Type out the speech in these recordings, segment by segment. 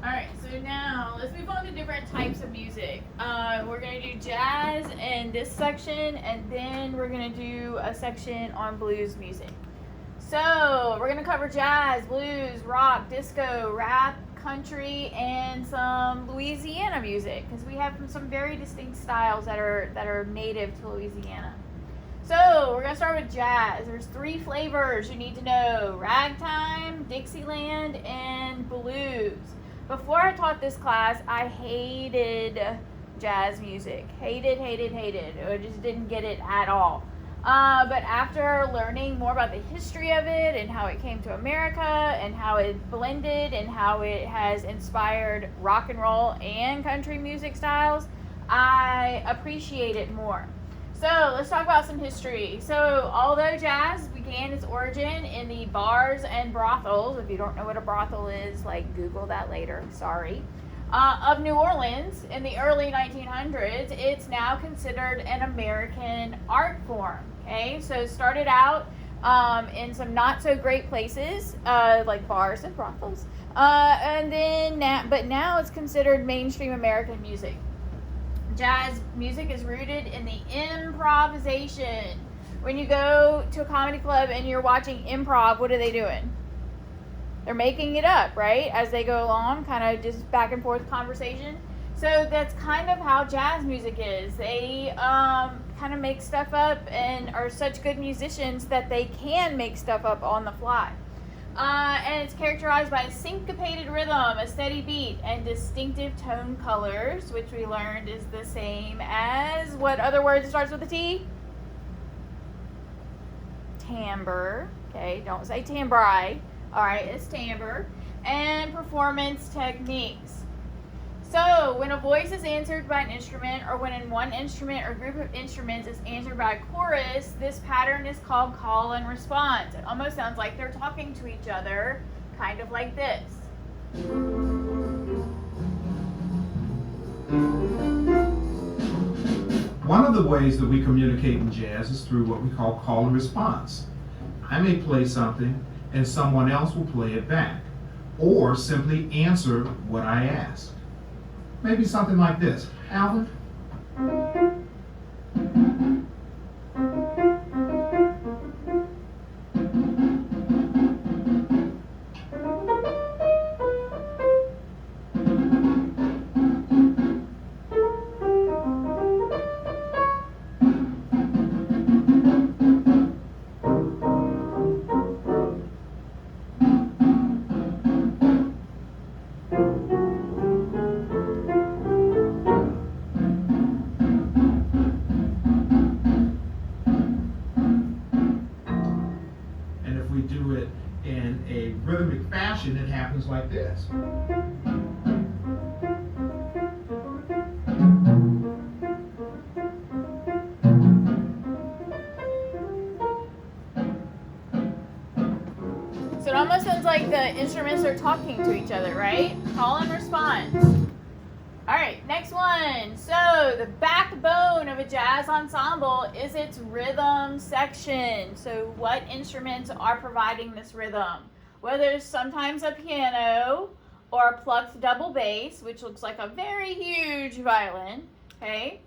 Alright, so now let's move on to different types of music. We're going to do jazz in this section, and then we're going to do a section on blues music. So, we're going to cover jazz, blues, rock, disco, rap, country, and some Louisiana music, because we have some very distinct styles that are native to Louisiana. So, we're going to start with jazz. There's 3 flavors you need to know: ragtime, Dixieland, and blues. Before I taught this class, I hated jazz music. Hated. I just didn't get it at all. But after learning more about the history of it and how it came to America and how it blended and how it has inspired rock and roll and country music styles, I appreciate it more. So let's talk about some history. So although jazz began its origin in the bars and brothels, if you don't know what a brothel is, like Google that later, sorry, of New Orleans in the early 1900s, it's now considered an American art form. Okay, so it started out in some not so great places like bars and brothels, and then but now it's considered mainstream American music. Jazz music is rooted in the improvisation. When you go to a comedy club and you're watching improv, what are they doing? They're making it up, right? As they go along, kind of just back and forth conversation. So that's kind of how jazz music is. They kind of make stuff up and are such good musicians that they can make stuff up on the fly. And it's characterized by a syncopated rhythm, a steady beat, and distinctive tone colors, which we learned is the same as what other word starts with a T? Timbre. Okay, don't say timbre. All right, it's timbre. And performance techniques. So, when a voice is answered by an instrument, or when one instrument or group of instruments is answered by a chorus, this pattern is called call and response. It almost sounds like they're talking to each other, kind of like this. One of the ways that we communicate in jazz is through what we call call and response. I may play something and someone else will play it back, or simply answer what I ask. Maybe something like this. Alvin? In a rhythmic fashion, it happens like this. So it almost sounds like the instruments are talking to each other, right? Call and response. All right, next one. So the backbone of a jazz ensemble is its rhythm section. So what instruments are providing this rhythm? Well, there's sometimes a piano or a plucked double bass, which looks like a very huge violin. Okay.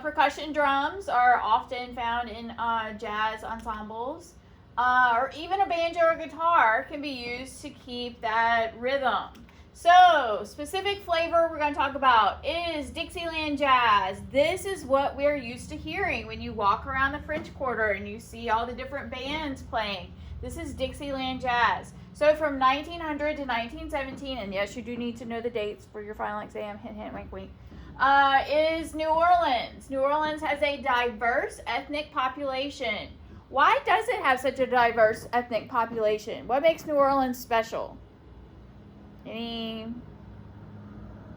Percussion drums are often found in jazz ensembles. Or even a banjo or guitar can be used to keep that rhythm. So, specific flavor we're going to talk about is Dixieland jazz. This is what we're used to hearing when you walk around the French Quarter and you see all the different bands playing. This is Dixieland jazz. So, from 1900 to 1917, and yes, you do need to know the dates for your final exam, hint, hint, wink, wink, is New Orleans. New Orleans has a diverse ethnic population. Why does it have such a diverse ethnic population? What makes New Orleans special? Any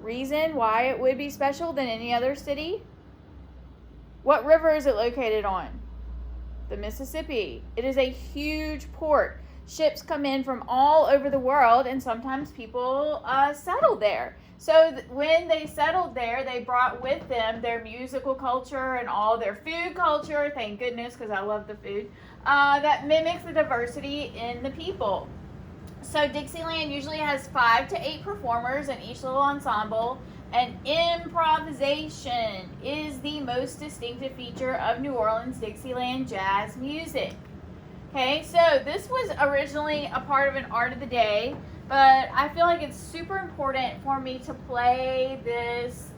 reason why it would be special than any other city? What river is it located on? The Mississippi. It is a huge port. Ships come in from all over the world, and sometimes people settle there. So when they settled there, they brought with them their musical culture and all their food culture, thank goodness, because I love the food, that mimics the diversity in the people. So Dixieland usually has 5 to 8 performers in each little ensemble, and improvisation is the most distinctive feature of New Orleans Dixieland jazz music. Okay, so this was originally a part of an art of the day, but I feel like it's super important for me to play this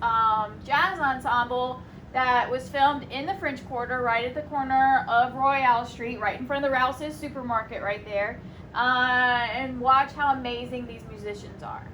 jazz ensemble that was filmed in the French Quarter, right at the corner of Royale Street, right in front of the Rouse's supermarket right there, and watch how amazing these musicians are.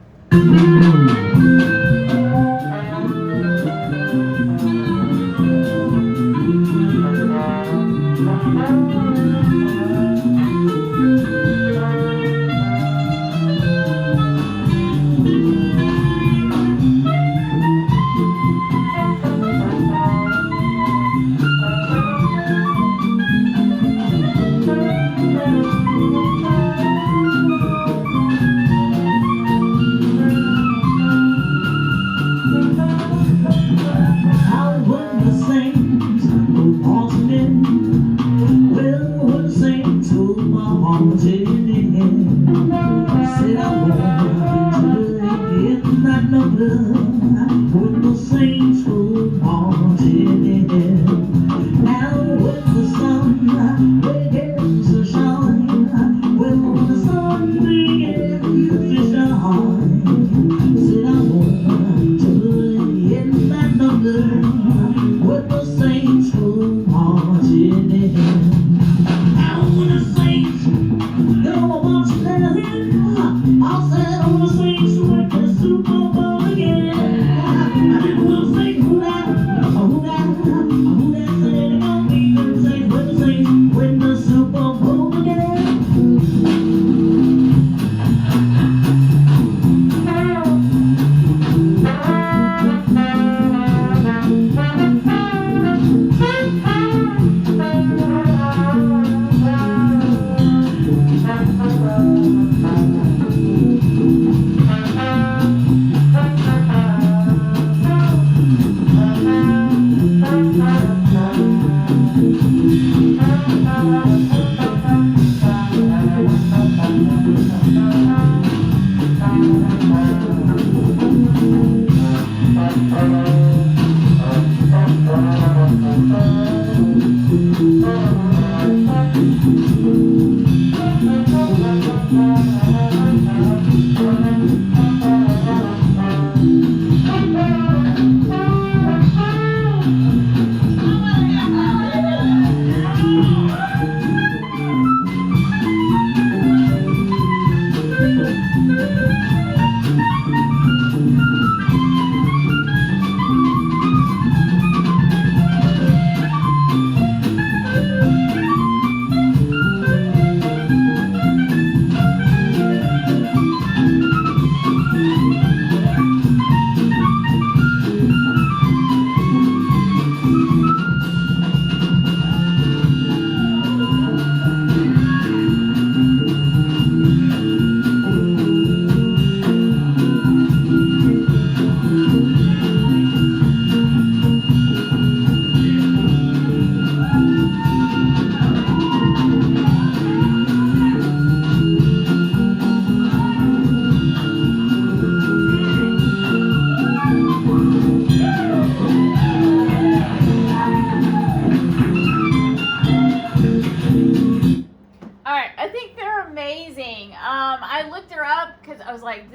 I looked her up because I was like,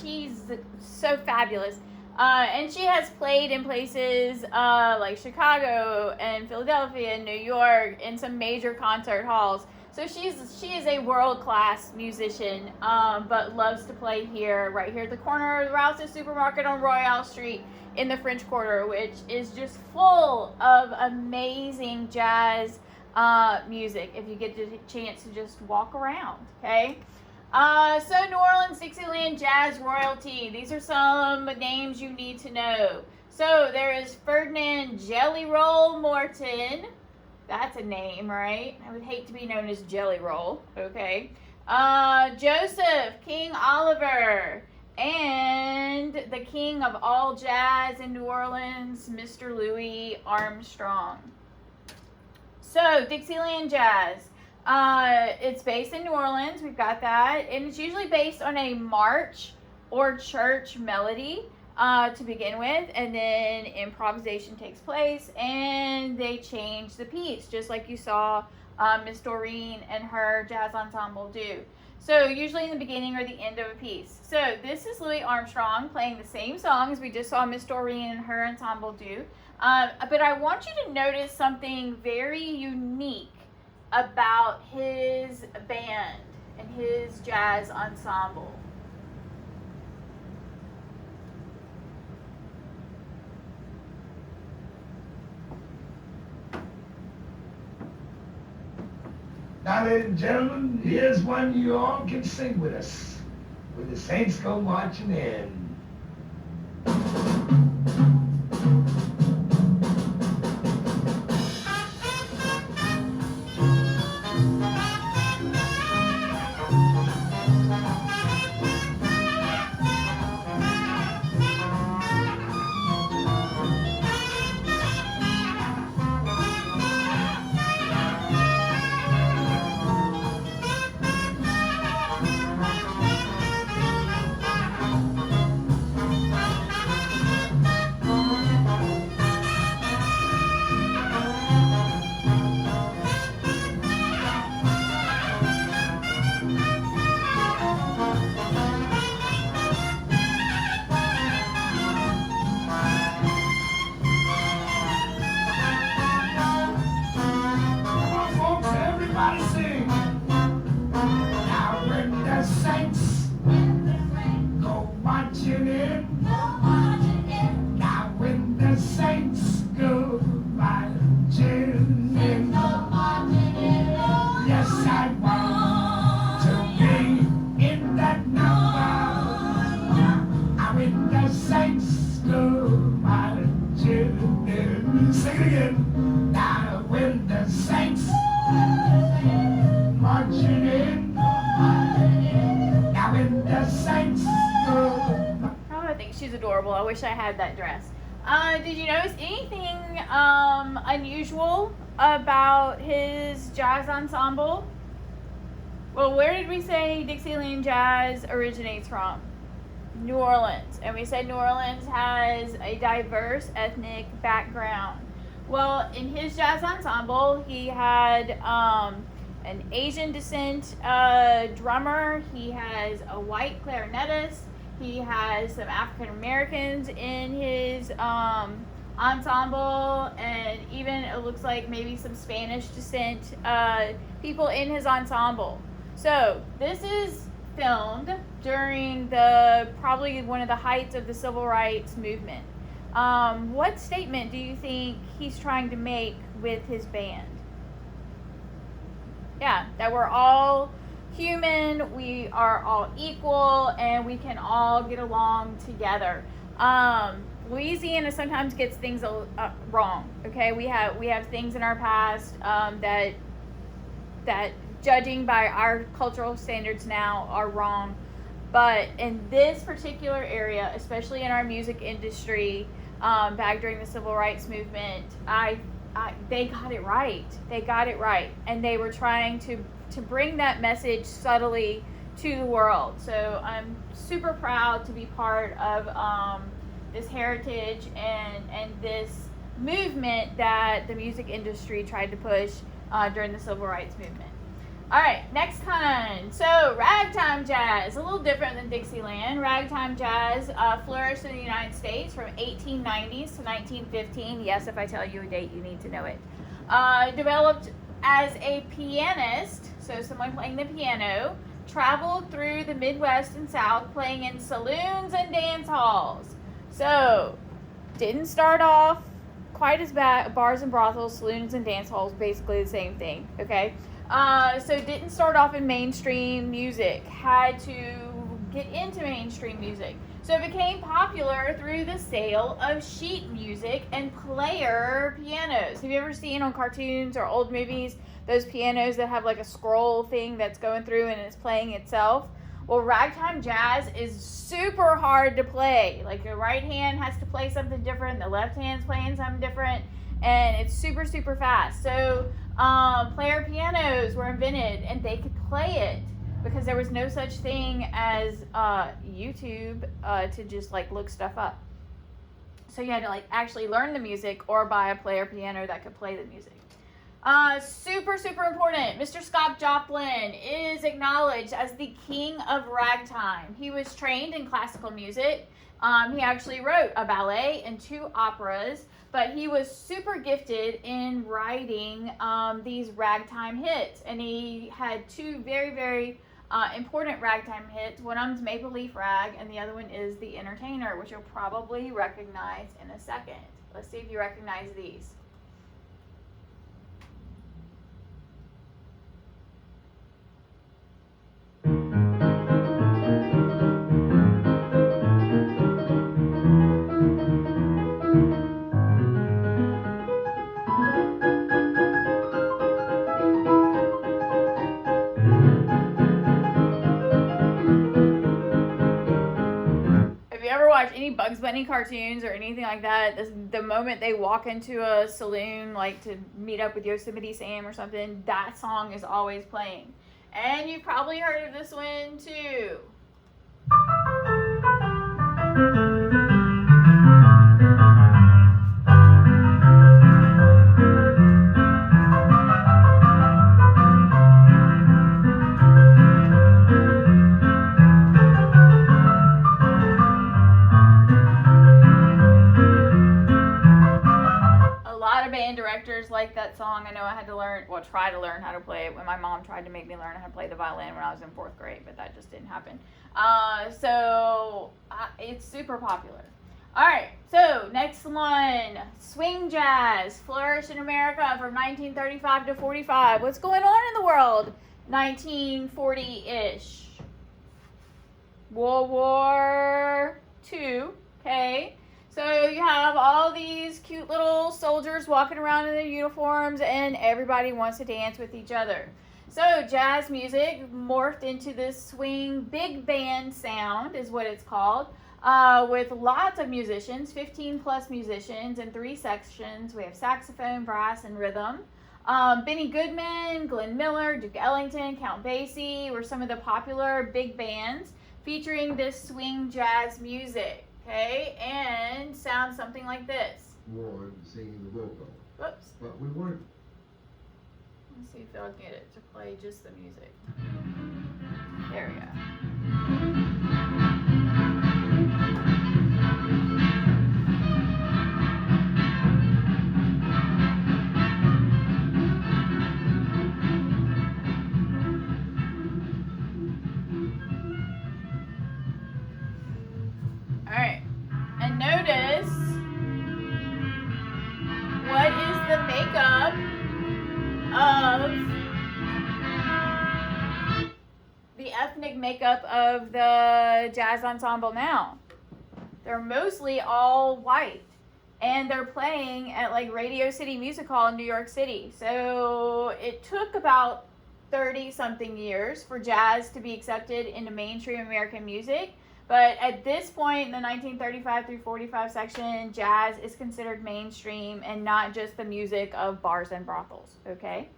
she's so fabulous. And she has played in places like Chicago and Philadelphia and New York in some major concert halls. So she is a world-class musician, but loves to play here, right here at the corner of the Rouse's Supermarket on Royale Street in the French Quarter, which is just full of amazing jazz music if you get the chance to just walk around, okay? So New Orleans Dixieland Jazz Royalty. These are some names you need to know. So there is Ferdinand Jelly Roll Morton. That's a name, right? I would hate to be known as Jelly Roll, okay? Joseph King Oliver. And the king of all jazz in New Orleans, Mr. Louis Armstrong. So, Dixieland Jazz. It's based in New Orleans. We've got that. And it's usually based on a march or church melody to begin with. And then improvisation takes place and they change the piece, just like you saw Miss Doreen and her jazz ensemble do. So usually in the beginning or the end of a piece. So this is Louis Armstrong playing the same song as we just saw Miss Doreen and her ensemble do. But I want you to notice something very unique about his band and his jazz ensemble. Now, ladies and gentlemen, here's one you all can sing with us. When the Saints go marching in. Sing it again. Now when the Saints marching in. Now when the Saints go. Oh, I think she's adorable. I wish I had that dress. Did you notice anything unusual about his jazz ensemble? Well, where did we say Dixieland jazz originates from? New Orleans. And we said New Orleans has a diverse ethnic background. Well, in his jazz ensemble, he had an Asian descent drummer. He has a white clarinetist. He has some African Americans in his ensemble, and even it looks like maybe some Spanish descent people in his ensemble. So this is filmed during probably one of the heights of the civil rights movement. What statement do you think he's trying to make with his band? Yeah, that we're all human, we are all equal, and we can all get along together. Louisiana sometimes gets things wrong. Okay, we have things in our past that judging by our cultural standards now are wrong. But in this particular area, especially in our music industry, back during the civil rights movement, they got it right. They got it right, and they were trying to bring that message subtly to the world. So I'm super proud to be part of this heritage and this movement that the music industry tried to push during the civil rights movement. All right, next kind. So ragtime jazz, a little different than Dixieland. Ragtime jazz flourished in the United States from 1890s to 1915. Yes, if I tell you a date, you need to know it. Developed as a pianist, so someone playing the piano, traveled through the Midwest and South playing in saloons and dance halls. So didn't start off quite as bad. Bars and brothels, saloons and dance halls, basically the same thing, okay? So didn't start off in mainstream music, had to get into mainstream music. So it became popular through the sale of sheet music and player pianos. Have you ever seen on cartoons or old movies those pianos that have like a scroll thing that's going through and it's playing itself? Well, ragtime jazz is super hard to play. Like the right hand has to play something different, the left hand's playing something different. and it's super, super fast. So player pianos were invented, and they could play it because there was no such thing as YouTube to just like look stuff up. So you had to like actually learn the music or buy a player piano that could play the music. Super, super important. Mr. Scott Joplin is acknowledged as the king of ragtime. He was trained in classical music. He actually wrote a ballet and 2 operas, but he was super gifted in writing these ragtime hits. And he had 2 very, very important ragtime hits. One of them's Maple Leaf Rag, and the other one is The Entertainer, which you'll probably recognize in a second. Let's see if you recognize these. Watch any Bugs Bunny cartoons or anything like that, the moment they walk into a saloon like to meet up with Yosemite Sam or something, that song is always playing. And you've probably heard of this one too. Directors like that song. I know I had to try to learn how to play it when my mom tried to make me learn how to play the violin when I was in 4th grade, but that just didn't happen. It's super popular. Alright, so next one. Swing jazz flourished in America from 1935 to 45. What's going on in the world? 1940-ish. World War II, okay? So you have all these cute little soldiers walking around in their uniforms, and everybody wants to dance with each other. So jazz music morphed into this swing big band sound, is what it's called, with lots of musicians, 15 plus musicians in 3 sections. We have saxophone, brass, and rhythm. Benny Goodman, Glenn Miller, Duke Ellington, Count Basie were some of the popular big bands featuring this swing jazz music. Okay, and sounds something like this. More singing the vocal. Whoops. But we weren't. Let's see if I'll get it to play just the music. There we go. Alright, and notice, what is the makeup of the ethnic makeup of the jazz ensemble now? They're mostly all white, and they're playing at like Radio City Music Hall in New York City. So it took about 30-something years for jazz to be accepted into mainstream American music. But at this point, in the 1935 through 45 section, jazz is considered mainstream and not just the music of bars and brothels, okay?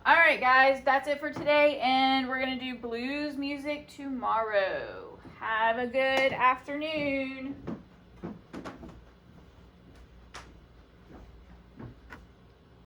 All right, guys, that's it for today, and we're going to do blues music tomorrow. Have a good afternoon.